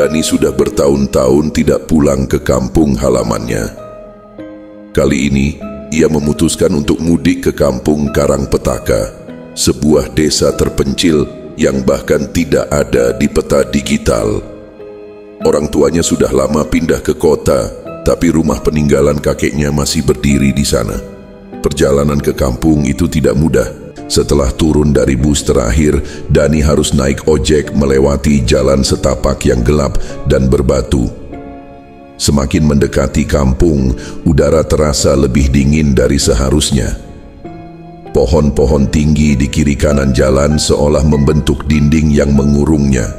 Dani sudah bertahun-tahun tidak pulang ke kampung halamannya. Kali ini, ia memutuskan untuk mudik ke kampung Karangpetaka, sebuah desa terpencil yang bahkan tidak ada di peta digital. Orang tuanya sudah lama pindah ke kota, tapi rumah peninggalan kakeknya masih berdiri di sana. Perjalanan ke kampung itu tidak mudah. Setelah turun dari bus terakhir, Dani harus naik ojek melewati jalan setapak yang gelap dan berbatu. Semakin mendekati kampung, udara terasa lebih dingin dari seharusnya. Pohon-pohon tinggi di kiri kanan jalan seolah membentuk dinding yang mengurungnya.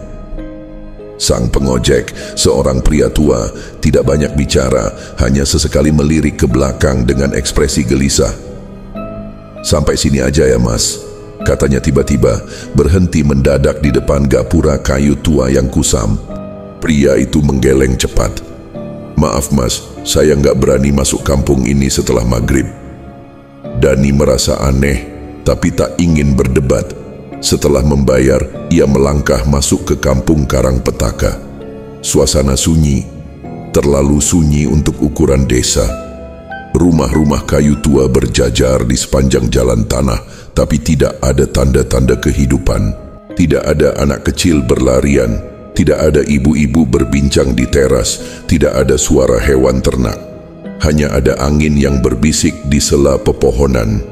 Sang pengojek, seorang pria tua, tidak banyak bicara, hanya sesekali melirik ke belakang dengan ekspresi gelisah. "Sampai sini aja ya mas," katanya tiba-tiba, berhenti mendadak di depan gapura kayu tua yang kusam. Pria itu menggeleng cepat. "Maaf mas, saya nggak berani masuk kampung ini setelah maghrib." Dani merasa aneh, tapi tak ingin berdebat. Setelah membayar, ia melangkah masuk ke kampung Karangpetaka. Suasana sunyi, terlalu sunyi untuk ukuran desa. Rumah-rumah kayu tua berjajar di sepanjang jalan tanah, tapi tidak ada tanda-tanda kehidupan. Tidak ada anak kecil berlarian, tidak ada ibu-ibu berbincang di teras, tidak ada suara hewan ternak. Hanya ada angin yang berbisik di sela pepohonan.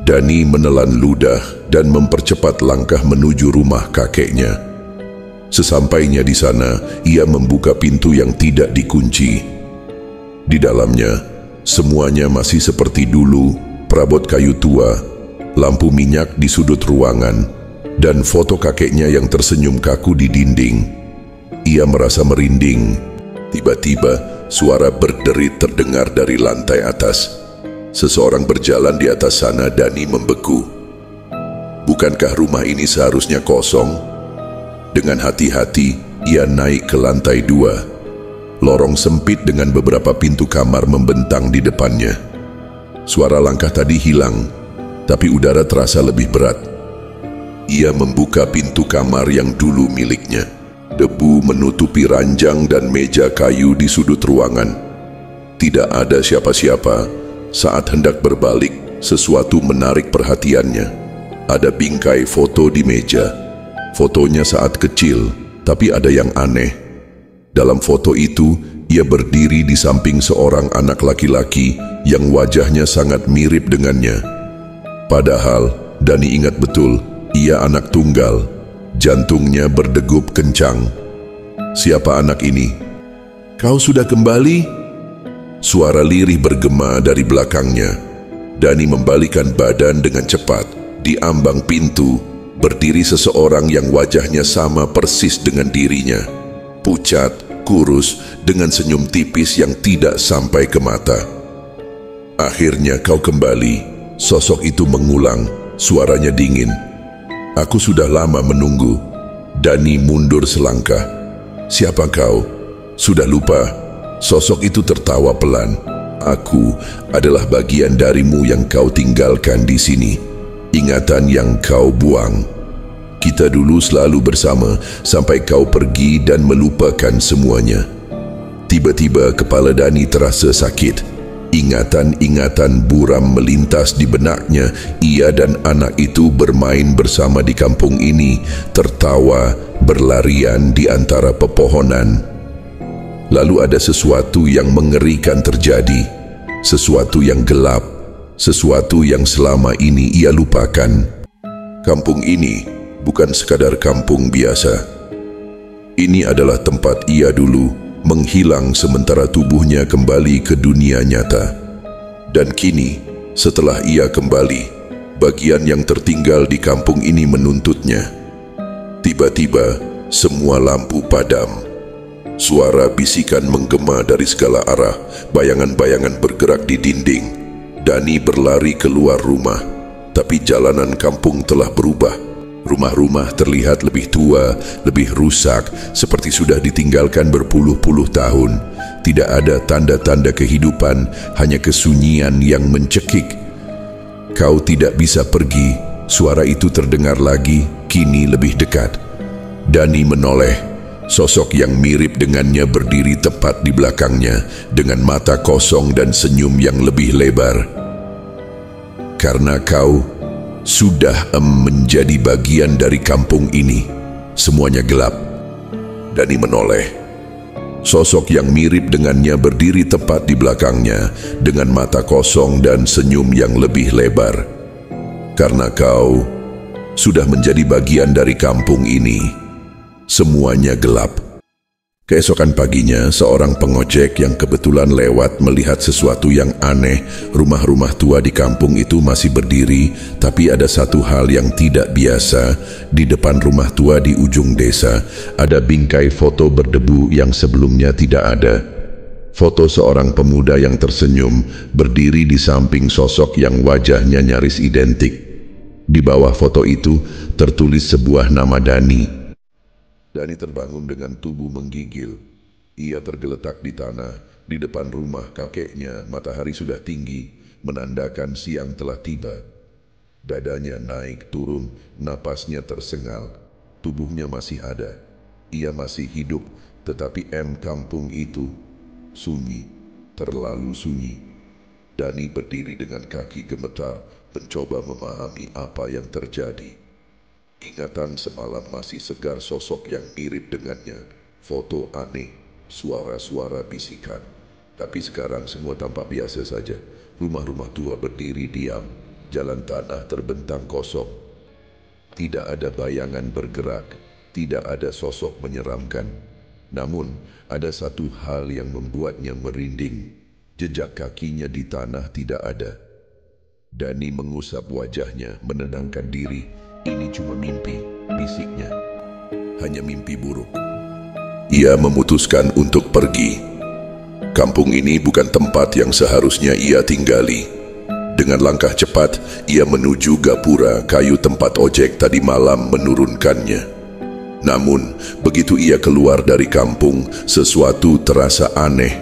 Dani menelan ludah dan mempercepat langkah menuju rumah kakeknya. Sesampainya di sana, ia membuka pintu yang tidak dikunci. Di dalamnya, semuanya masih seperti dulu, perabot kayu tua, lampu minyak di sudut ruangan, dan foto kakeknya yang tersenyum kaku di dinding. Ia merasa merinding. Tiba-tiba, suara berderit terdengar dari lantai atas. Seseorang berjalan di atas sana. Dani membeku. Bukankah rumah ini seharusnya kosong? Dengan hati-hati, ia naik ke lantai 2. Lorong sempit dengan beberapa pintu kamar membentang di depannya. Suara langkah tadi hilang, tapi udara terasa lebih berat. Ia membuka pintu kamar yang dulu miliknya. Debu menutupi ranjang dan meja kayu di sudut ruangan. Tidak ada siapa-siapa. Saat hendak berbalik, sesuatu menarik perhatiannya. Ada bingkai foto di meja. Fotonya saat kecil, tapi ada yang aneh. Dalam foto itu, ia berdiri di samping seorang anak laki-laki yang wajahnya sangat mirip dengannya. Padahal, Dani ingat betul, ia anak tunggal. Jantungnya berdegup kencang. "Siapa anak ini?" "Kau sudah kembali?" Suara lirih bergema dari belakangnya. Dani membalikan badan dengan cepat. Di ambang pintu, berdiri seseorang yang wajahnya sama persis dengan dirinya. Pucat, kurus, dengan senyum tipis yang tidak sampai ke mata. "Akhirnya kau kembali," sosok itu mengulang, suaranya dingin. "Aku sudah lama menunggu." Dani mundur selangkah. "Siapa kau? Sudah lupa?" Sosok itu tertawa pelan. "Aku adalah bagian darimu yang kau tinggalkan di sini. Ingatan yang kau buang. Kita dulu selalu bersama sampai kau pergi dan melupakan semuanya." Tiba-tiba kepala Dani terasa sakit. Ingatan-ingatan buram melintas di benaknya. Ia dan anak itu bermain bersama di kampung ini, tertawa, berlarian di antara pepohonan. Lalu ada sesuatu yang mengerikan terjadi, sesuatu yang gelap, sesuatu yang selama ini ia lupakan. Kampung ini bukan sekadar kampung biasa. Ini adalah tempat ia dulu menghilang sementara tubuhnya kembali ke dunia nyata. Dan kini, setelah ia kembali, bagian yang tertinggal di kampung ini menuntutnya. Tiba-tiba, semua lampu padam. Suara bisikan menggema dari segala arah, bayangan-bayangan bergerak di dinding. Dani berlari keluar rumah, tapi jalanan kampung telah berubah. Rumah-rumah terlihat lebih tua, lebih rusak, seperti sudah ditinggalkan berpuluh-puluh tahun. Tidak ada tanda-tanda kehidupan, hanya kesunyian yang mencekik. "Kau tidak bisa pergi," suara itu terdengar lagi, kini lebih dekat. Dani menoleh. Sosok yang mirip dengannya berdiri tepat di belakangnya dengan mata kosong dan senyum yang lebih lebar. Karena kau sudah menjadi bagian dari kampung ini, semuanya gelap. Dani menoleh. Sosok yang mirip dengannya berdiri tepat di belakangnya dengan mata kosong dan senyum yang lebih lebar. Karena kau sudah menjadi bagian dari kampung ini, semuanya gelap. Keesokan paginya, seorang pengojek yang kebetulan lewat melihat sesuatu yang aneh. Rumah-rumah tua di kampung itu masih berdiri, tapi ada satu hal yang tidak biasa. Di depan rumah tua di ujung desa, ada bingkai foto berdebu yang sebelumnya tidak ada. Foto seorang pemuda yang tersenyum, berdiri di samping sosok yang wajahnya nyaris identik. Di bawah foto itu, tertulis sebuah nama Dani. Dani terbangun dengan tubuh menggigil. Ia tergeletak di tanah, di depan rumah kakeknya. Matahari sudah tinggi, menandakan siang telah tiba. Dadanya naik turun, napasnya tersengal. Tubuhnya masih ada. Ia masih hidup, tetapi kampung itu sunyi, terlalu sunyi. Dani berdiri dengan kaki gemetar, mencoba memahami apa yang terjadi. Ingatan semalam masih segar, sosok yang mirip dengannya, foto aneh, suara-suara bisikan. Tapi sekarang semua tampak biasa saja. Rumah-rumah tua berdiri diam, jalan tanah terbentang kosong. Tidak ada bayangan bergerak, tidak ada sosok menyeramkan. Namun, ada satu hal yang membuatnya merinding. Jejak kakinya di tanah tidak ada. Dani mengusap wajahnya, menenangkan diri. Ini cuma mimpi, bisiknya. Hanya mimpi buruk. Ia memutuskan untuk pergi. Kampung ini bukan tempat yang seharusnya ia tinggali. Dengan langkah cepat, ia menuju gapura kayu tempat ojek tadi malam menurunkannya. Namun, begitu ia keluar dari kampung, sesuatu terasa aneh.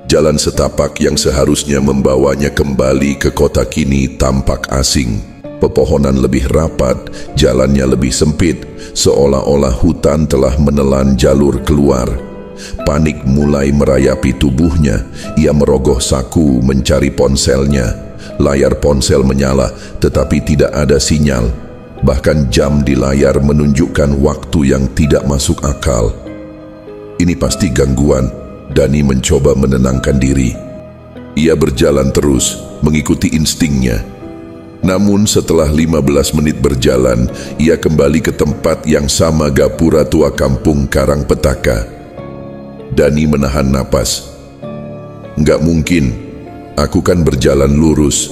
Jalan setapak yang seharusnya membawanya kembali ke kota kini tampak asing. Pepohonan lebih rapat, jalannya lebih sempit, seolah-olah hutan telah menelan jalur keluar. Panik mulai merayapi tubuhnya. Ia merogoh saku mencari ponselnya. Layar ponsel menyala, tetapi tidak ada sinyal. Bahkan jam di layar menunjukkan waktu yang tidak masuk akal. Ini pasti gangguan. Dani mencoba menenangkan diri. Ia berjalan terus, mengikuti instingnya. Namun setelah 15 menit berjalan, ia kembali ke tempat yang sama, gapura tua kampung Karangpetaka. Dani menahan napas. Nggak mungkin, aku kan berjalan lurus.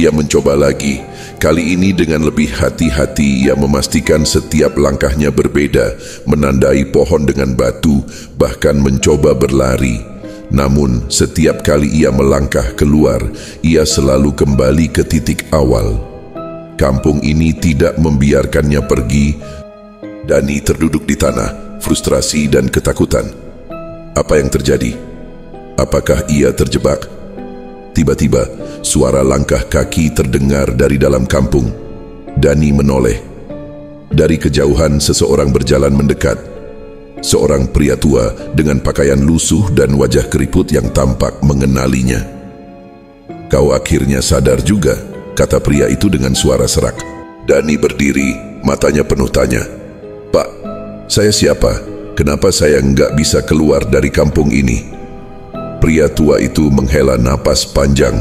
Ia mencoba lagi. Kali ini dengan lebih hati-hati ia memastikan setiap langkahnya berbeda, menandai pohon dengan batu, bahkan mencoba berlari. Namun, setiap kali ia melangkah keluar, ia selalu kembali ke titik awal. Kampung ini tidak membiarkannya pergi. Dani terduduk di tanah, frustrasi dan ketakutan. Apa yang terjadi? Apakah ia terjebak? Tiba-tiba, suara langkah kaki terdengar dari dalam kampung. Dani menoleh. Dari kejauhan, seseorang berjalan mendekat. Seorang pria tua dengan pakaian lusuh dan wajah keriput yang tampak mengenalinya. Kau akhirnya sadar juga, kata pria itu dengan suara serak. Dani berdiri, matanya penuh tanya. Pak, saya siapa? Kenapa saya nggak bisa keluar dari kampung ini? Pria tua itu menghela napas panjang.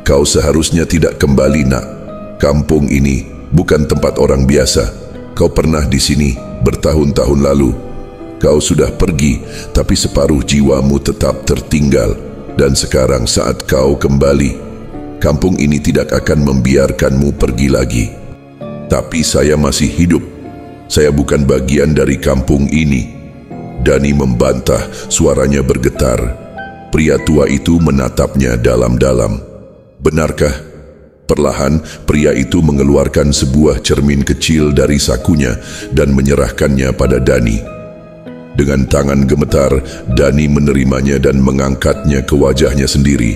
Kau seharusnya tidak kembali, nak. Kampung ini bukan tempat orang biasa. Kau pernah di sini bertahun-tahun lalu. Kau sudah pergi, tapi separuh jiwamu tetap tertinggal. Dan sekarang saat kau kembali, kampung ini tidak akan membiarkanmu pergi lagi. Tapi saya masih hidup. Saya bukan bagian dari kampung ini. Dani membantah, suaranya bergetar. Pria tua itu menatapnya dalam-dalam. Benarkah? Perlahan, pria itu mengeluarkan sebuah cermin kecil dari sakunya dan menyerahkannya pada Dani. Dengan tangan gemetar, Dani menerimanya dan mengangkatnya ke wajahnya sendiri.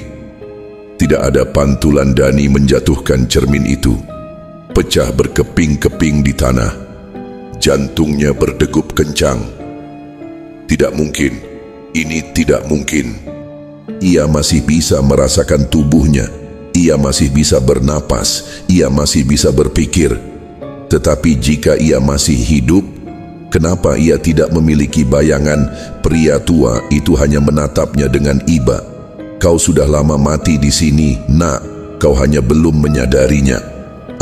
Tidak ada pantulan Dani menjatuhkan cermin itu. Pecah berkeping-keping di tanah. Jantungnya berdegup kencang. Tidak mungkin. Ini tidak mungkin. Ia masih bisa merasakan tubuhnya. Ia masih bisa bernapas. Ia masih bisa berpikir. Tetapi jika ia masih hidup, kenapa ia tidak memiliki bayangan pria tua itu hanya menatapnya dengan iba? Kau sudah lama mati di sini, nak. Kau hanya belum menyadarinya.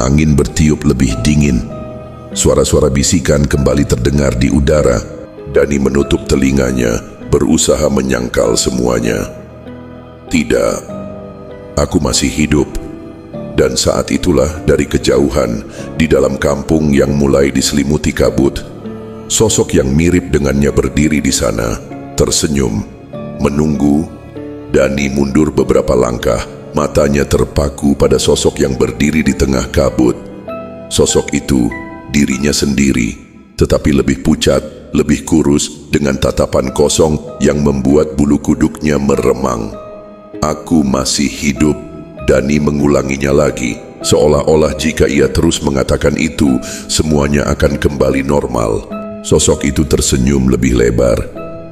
Angin bertiup lebih dingin. Suara-suara bisikan kembali terdengar di udara. Dani menutup telinganya, berusaha menyangkal semuanya. Tidak, aku masih hidup. Dan saat itulah dari kejauhan, di dalam kampung yang mulai diselimuti kabut, sosok yang mirip dengannya berdiri di sana, tersenyum, menunggu. Dani mundur beberapa langkah, matanya terpaku pada sosok yang berdiri di tengah kabut. Sosok itu dirinya sendiri, tetapi lebih pucat, lebih kurus, dengan tatapan kosong yang membuat bulu kuduknya meremang. Aku masih hidup. Dani mengulanginya lagi, seolah-olah jika ia terus mengatakan itu, semuanya akan kembali normal. Sosok itu tersenyum lebih lebar.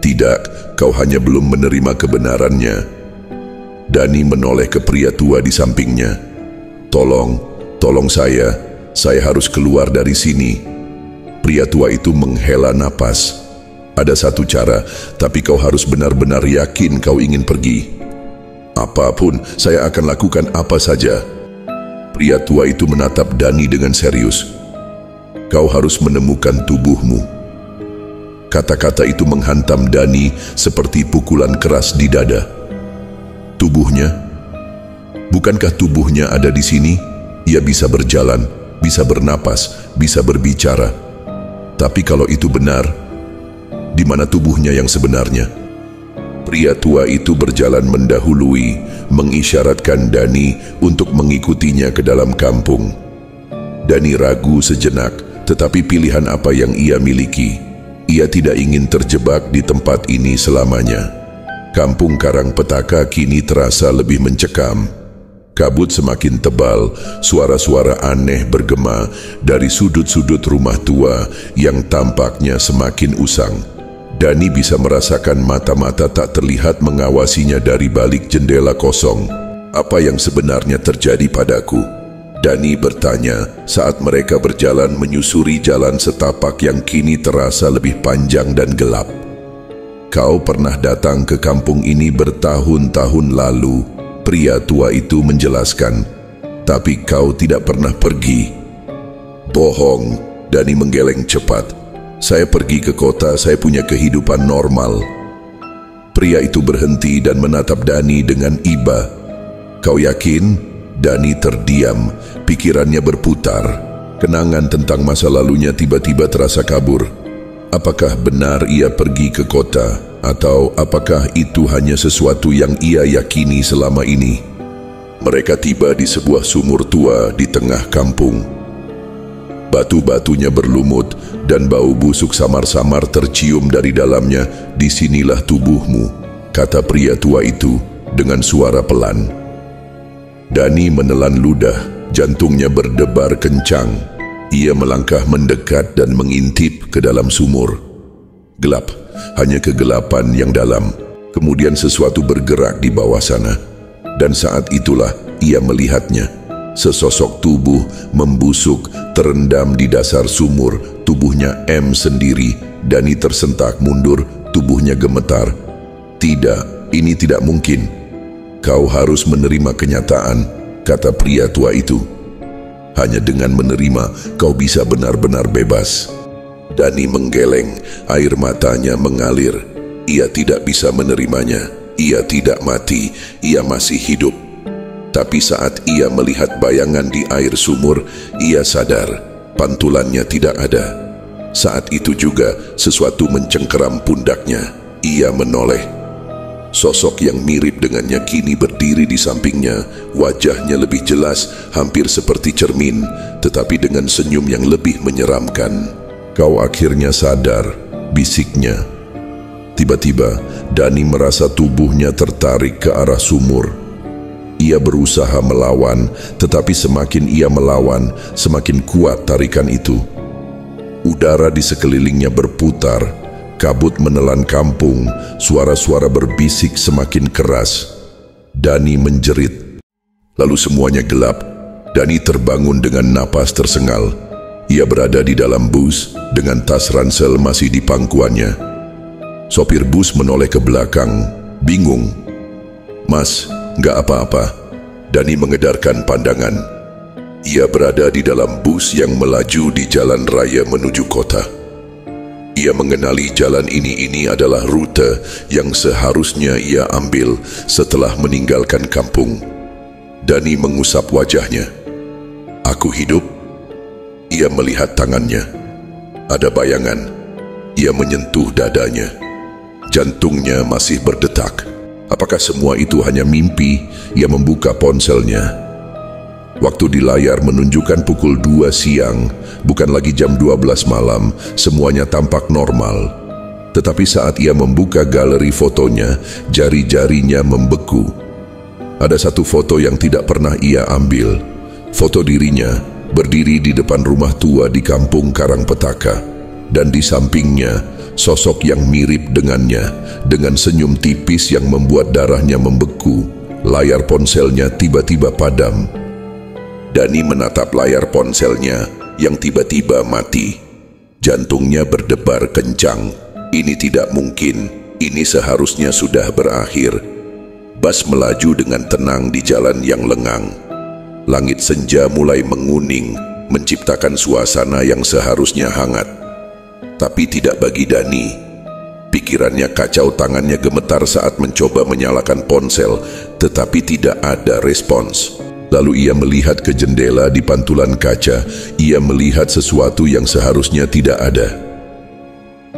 Tidak, kau hanya belum menerima kebenarannya. Dani menoleh ke pria tua di sampingnya. Tolong saya harus keluar dari sini. Pria tua itu menghela napas. Ada satu cara, tapi kau harus benar-benar yakin kau ingin pergi. Apapun, saya akan lakukan apa saja. Pria tua itu menatap Dani dengan serius. Kau harus menemukan tubuhmu. Kata-kata itu menghantam Dani seperti pukulan keras di dada. Tubuhnya? Bukankah tubuhnya ada di sini? Ia bisa berjalan, bisa bernapas, bisa berbicara. Tapi kalau itu benar, di mana tubuhnya yang sebenarnya? Pria tua itu berjalan mendahului, mengisyaratkan Dani untuk mengikutinya ke dalam kampung. Dani ragu sejenak, tetapi pilihan apa yang ia miliki? Ia tidak ingin terjebak di tempat ini selamanya. Kampung Karangpetaka kini terasa lebih mencekam. Kabut semakin tebal, suara-suara aneh bergema dari sudut-sudut rumah tua yang tampaknya semakin usang. Dani bisa merasakan mata-mata tak terlihat mengawasinya dari balik jendela kosong. Apa yang sebenarnya terjadi padaku? Dani bertanya saat mereka berjalan menyusuri jalan setapak yang kini terasa lebih panjang dan gelap. Kau pernah datang ke kampung ini bertahun-tahun lalu, pria tua itu menjelaskan. Tapi kau tidak pernah pergi. Bohong, Dani menggeleng cepat. Saya pergi ke kota, saya punya kehidupan normal. Pria itu berhenti dan menatap Dani dengan iba. Kau yakin? Dani terdiam, pikirannya berputar. Kenangan tentang masa lalunya tiba-tiba terasa kabur. Apakah benar ia pergi ke kota? Atau apakah itu hanya sesuatu yang ia yakini selama ini? Mereka tiba di sebuah sumur tua di tengah kampung. Batu-batunya berlumut dan bau busuk samar-samar tercium dari dalamnya. Disinilah tubuhmu, kata pria tua itu dengan suara pelan. Dani menelan ludah, jantungnya berdebar kencang. Ia melangkah mendekat dan mengintip ke dalam sumur. Gelap, hanya kegelapan yang dalam. Kemudian sesuatu bergerak di bawah sana. Dan saat itulah ia melihatnya. Sesosok tubuh membusuk terendam di dasar sumur. Tubuhnya M sendiri. Dani tersentak mundur, tubuhnya gemetar. Tidak, ini tidak mungkin. Kau harus menerima kenyataan, kata pria tua itu. Hanya dengan menerima, kau bisa benar-benar bebas. Dani menggeleng, air matanya mengalir. Ia tidak bisa menerimanya. Ia tidak mati, ia masih hidup. Tapi saat ia melihat bayangan di air sumur, ia sadar pantulannya tidak ada. Saat itu juga sesuatu mencengkeram pundaknya. Ia menoleh. Sosok yang mirip dengannya kini berdiri di sampingnya. Wajahnya lebih jelas, hampir seperti cermin, tetapi dengan senyum yang lebih menyeramkan. Kau akhirnya sadar, bisiknya. Tiba-tiba, Dani merasa tubuhnya tertarik ke arah sumur. Ia berusaha melawan, tetapi semakin ia melawan, semakin kuat tarikan itu. Udara di sekelilingnya berputar, kabut menelan kampung, suara-suara berbisik semakin keras. Dani menjerit. Lalu semuanya gelap. Dani terbangun dengan napas tersengal. Ia berada di dalam bus dengan tas ransel masih di pangkuannya. Sopir bus menoleh ke belakang, bingung. "Mas, nggak apa-apa." Dani mengedarkan pandangan. Ia berada di dalam bus yang melaju di jalan raya menuju kota. Ia mengenali jalan ini adalah rute yang seharusnya ia ambil setelah meninggalkan kampung. Dani mengusap wajahnya. "Aku hidup?" Ia melihat tangannya. Ada bayangan. Ia menyentuh dadanya. Jantungnya masih berdetak. Apakah semua itu hanya mimpi? Ia membuka ponselnya. Waktu di layar menunjukkan pukul 2 siang, bukan lagi jam 12 malam, semuanya tampak normal. Tetapi saat ia membuka galeri fotonya, jari-jarinya membeku. Ada satu foto yang tidak pernah ia ambil. Foto dirinya berdiri di depan rumah tua di kampung Karangpetaka, dan di sampingnya sosok yang mirip dengannya, dengan senyum tipis yang membuat darahnya membeku. Layar ponselnya tiba-tiba padam. Dani menatap layar ponselnya yang tiba-tiba mati. Jantungnya berdebar kencang. Ini tidak mungkin. Ini seharusnya sudah berakhir. Bus melaju dengan tenang di jalan yang lengang. Langit senja mulai menguning, menciptakan suasana yang seharusnya hangat. Tapi tidak bagi Dani. Pikirannya kacau, tangannya gemetar saat mencoba menyalakan ponsel, tetapi tidak ada respons. Lalu ia melihat ke jendela di pantulan kaca. Ia melihat sesuatu yang seharusnya tidak ada.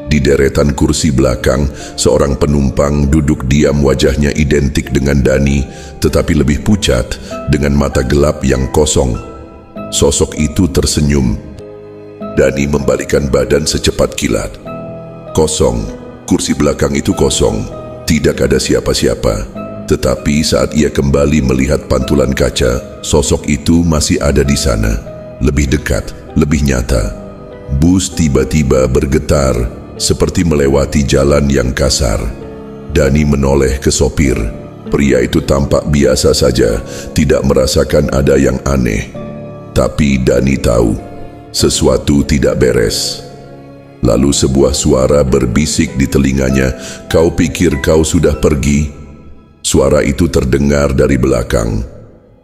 Di deretan kursi belakang, seorang penumpang duduk diam, wajahnya identik dengan Dani, tetapi lebih pucat, dengan mata gelap yang kosong. Sosok itu tersenyum. Dani membalikkan badan secepat kilat. Kosong, kursi belakang itu kosong, tidak ada siapa-siapa. Tetapi saat ia kembali melihat pantulan kaca, sosok itu masih ada di sana. Lebih dekat, lebih nyata. Bus tiba-tiba bergetar, seperti melewati jalan yang kasar. Dani menoleh ke sopir. Pria itu tampak biasa saja, tidak merasakan ada yang aneh. Tapi Dani tahu, sesuatu tidak beres. Lalu sebuah suara berbisik di telinganya, "Kau pikir kau sudah pergi?" Suara itu terdengar dari belakang.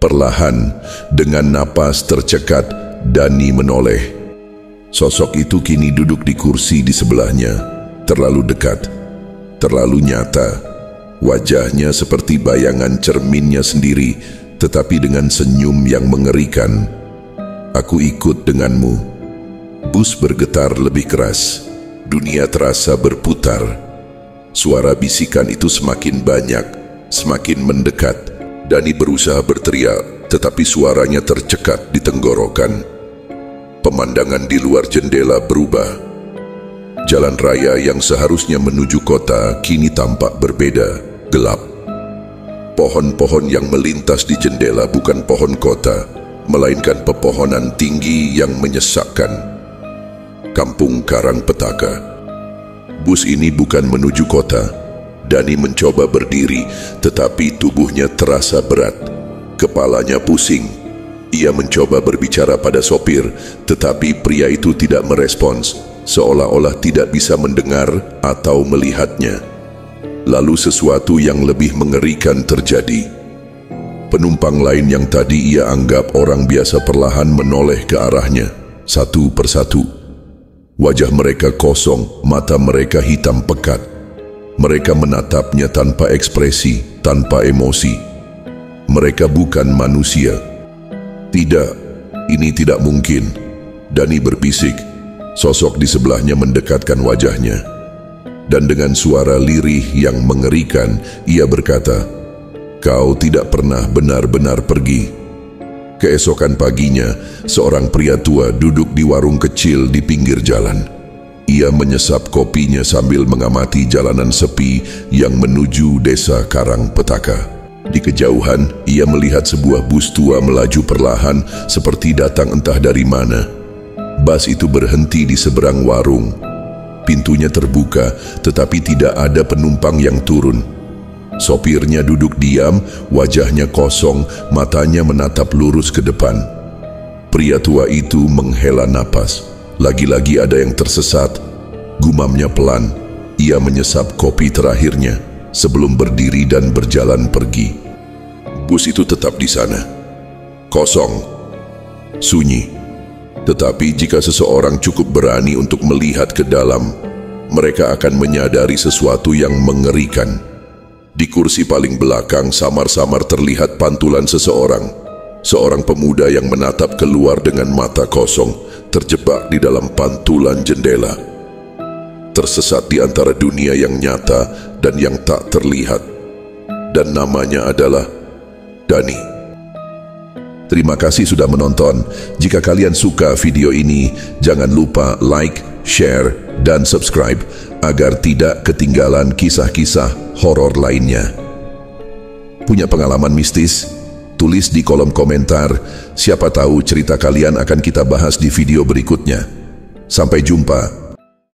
Perlahan, dengan napas tercekat, Dani menoleh. Sosok itu kini duduk di kursi di sebelahnya. Terlalu dekat, terlalu nyata. Wajahnya seperti bayangan cerminnya sendiri, tetapi dengan senyum yang mengerikan. "Aku ikut denganmu." Bus bergetar lebih keras. Dunia terasa berputar. Suara bisikan itu semakin banyak, semakin mendekat. Dani berusaha berteriak, tetapi suaranya tercekat di tenggorokan. Pemandangan di luar jendela berubah. Jalan raya yang seharusnya menuju kota kini tampak berbeda, gelap. Pohon-pohon yang melintas di jendela bukan pohon kota, melainkan pepohonan tinggi yang menyesakkan. Kampung Karangpetaka. Bus ini bukan menuju kota. Dani mencoba berdiri, tetapi tubuhnya terasa berat. Kepalanya pusing. Ia mencoba berbicara pada sopir, tetapi pria itu tidak merespons, seolah-olah tidak bisa mendengar atau melihatnya. Lalu sesuatu yang lebih mengerikan terjadi. Penumpang lain yang tadi ia anggap orang biasa perlahan menoleh ke arahnya, satu persatu. Wajah mereka kosong, mata mereka hitam pekat. Mereka menatapnya tanpa ekspresi, tanpa emosi. Mereka bukan manusia. "Tidak, ini tidak mungkin." Dani berbisik. Sosok di sebelahnya mendekatkan wajahnya. Dan dengan suara lirih yang mengerikan, ia berkata, "Kau tidak pernah benar-benar pergi." Keesokan paginya, seorang pria tua duduk di warung kecil di pinggir jalan. Ia menyesap kopinya sambil mengamati jalanan sepi yang menuju desa Karangpetaka. Di kejauhan, ia melihat sebuah bus tua melaju perlahan seperti datang entah dari mana. Bus itu berhenti di seberang warung. Pintunya terbuka, tetapi tidak ada penumpang yang turun. Sopirnya duduk diam, wajahnya kosong, matanya menatap lurus ke depan. Pria tua itu menghela napas. Lagi-lagi ada yang tersesat. Gumamnya pelan. Ia menyesap kopi terakhirnya sebelum berdiri dan berjalan pergi. Bus itu tetap di sana. Kosong. Sunyi. Tetapi jika seseorang cukup berani untuk melihat ke dalam, mereka akan menyadari sesuatu yang mengerikan. Di kursi paling belakang samar-samar terlihat pantulan seseorang. Seorang pemuda yang menatap keluar dengan mata kosong, terjebak di dalam pantulan jendela. Tersesat di antara dunia yang nyata dan yang tak terlihat. Dan namanya adalah Dani. Terima kasih sudah menonton. Jika kalian suka video ini, jangan lupa like, share, dan subscribe agar tidak ketinggalan kisah-kisah horor lainnya. Punya pengalaman mistis? Tulis di kolom komentar. Siapa tahu cerita kalian akan kita bahas di video berikutnya. Sampai jumpa.